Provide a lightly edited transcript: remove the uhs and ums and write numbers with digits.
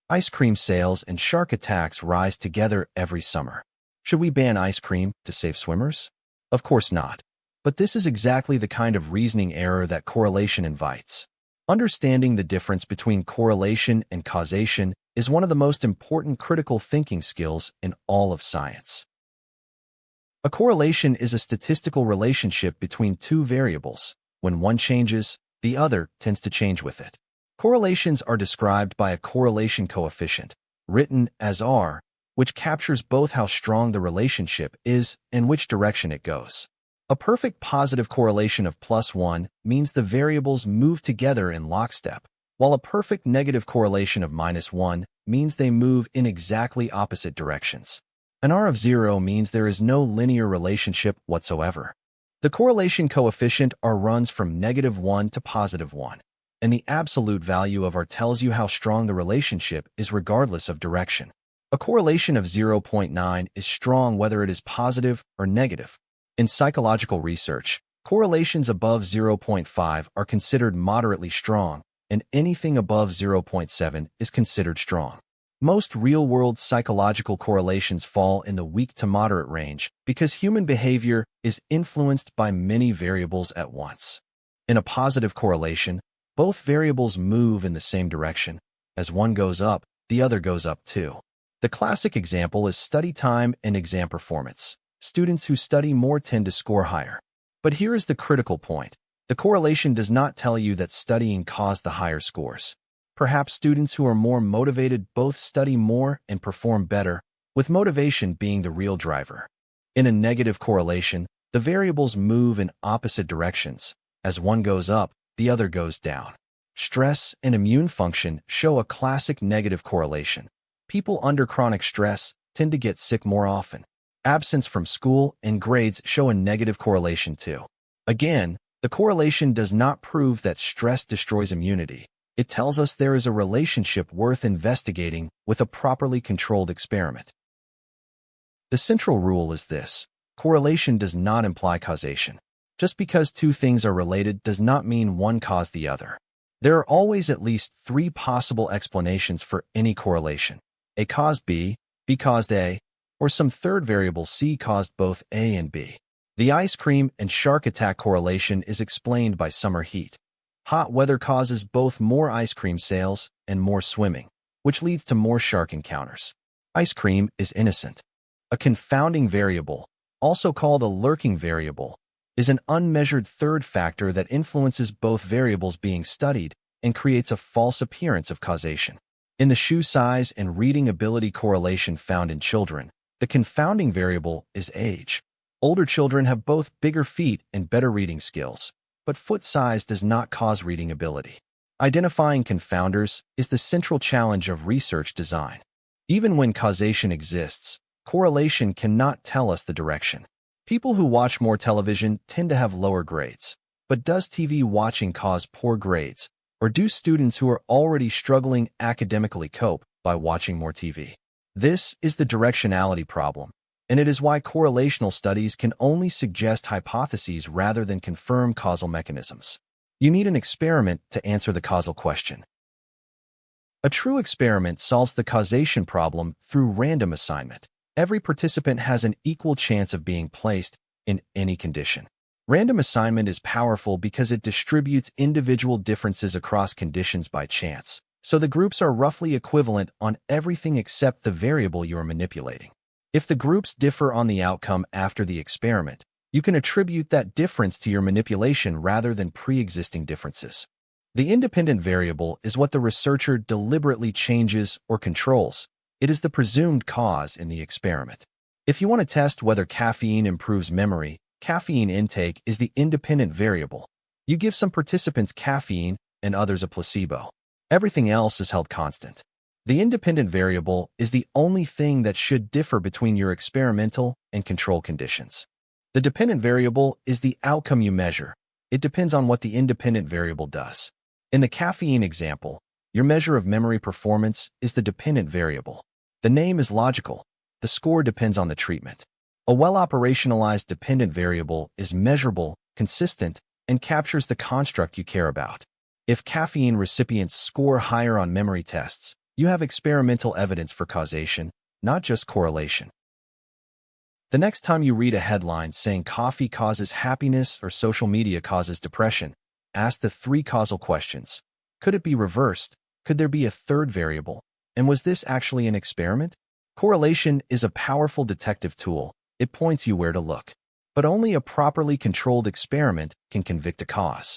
Ice cream sales and shark attacks rise together every summer. Should we ban ice cream to save swimmers? Of course not. But this is exactly the kind of reasoning error that correlation invites. Understanding the difference between correlation and causation is one of the most important critical thinking skills in all of science. A correlation is a statistical relationship between two variables. When one changes, the other tends to change with it. Correlations are described by a correlation coefficient, written as R, which captures both how strong the relationship is and which direction it goes. A perfect positive correlation of +1 means the variables move together in lockstep, while a perfect negative correlation of -1 means they move in exactly opposite directions. An R of 0 means there is no linear relationship whatsoever. The correlation coefficient R runs from -1 to +1, and the absolute value of R tells you how strong the relationship is regardless of direction. A correlation of 0.9 is strong whether it is positive or negative. In psychological research, correlations above 0.5 are considered moderately strong, and anything above 0.7 is considered strong. Most real-world psychological correlations fall in the weak to moderate range because human behavior is influenced by many variables at once. In a positive correlation, both variables move in the same direction. As one goes up, the other goes up too. The classic example is study time and exam performance. Students who study more tend to score higher. But here is the critical point. The correlation does not tell you that studying caused the higher scores. Perhaps students who are more motivated both study more and perform better, with motivation being the real driver. In a negative correlation, the variables move in opposite directions. As one goes up, the other goes down. Stress and immune function show a classic negative correlation. People under chronic stress tend to get sick more often. Absence from school and grades show a negative correlation too. Again, the correlation does not prove that stress destroys immunity. It tells us there is a relationship worth investigating with a properly controlled experiment. The central rule is this: correlation does not imply causation. Just because two things are related does not mean one caused the other. There are always at least three possible explanations for any correlation. A caused B, B caused A, or some third variable C caused both A and B. The ice cream and shark attack correlation is explained by summer heat. Hot weather causes both more ice cream sales and more swimming, which leads to more shark encounters. Ice cream is innocent. A confounding variable, also called a lurking variable, is an unmeasured third factor that influences both variables being studied and creates a false appearance of causation. In the shoe size and reading ability correlation found in children, the confounding variable is age. Older children have both bigger feet and better reading skills, but foot size does not cause reading ability. Identifying confounders is the central challenge of research design. Even when causation exists, correlation cannot tell us the direction. People who watch more television tend to have lower grades. But does TV watching cause poor grades, or do students who are already struggling academically cope by watching more TV? This is the directionality problem, and it is why correlational studies can only suggest hypotheses rather than confirm causal mechanisms. You need an experiment to answer the causal question. A true experiment solves the causation problem through random assignment. Every participant has an equal chance of being placed in any condition. Random assignment is powerful because it distributes individual differences across conditions by chance, so the groups are roughly equivalent on everything except the variable you are manipulating. If the groups differ on the outcome after the experiment, you can attribute that difference to your manipulation rather than pre-existing differences. The independent variable is what the researcher deliberately changes or controls. It is the presumed cause in the experiment. If you want to test whether caffeine improves memory, caffeine intake is the independent variable. You give some participants caffeine and others a placebo. Everything else is held constant. The independent variable is the only thing that should differ between your experimental and control conditions. The dependent variable is the outcome you measure. It depends on what the independent variable does. In the caffeine example, your measure of memory performance is the dependent variable. The name is logical. The score depends on the treatment. A well-operationalized dependent variable is measurable, consistent, and captures the construct you care about. If caffeine recipients score higher on memory tests, You have experimental evidence for causation, not just correlation. The next time you read a headline saying coffee causes happiness or social media causes depression, ask the three causal questions. Could it be reversed? Could there be a third variable? And was this actually an experiment? Correlation is a powerful detective tool. It points you where to look. But only a properly controlled experiment can convict a cause.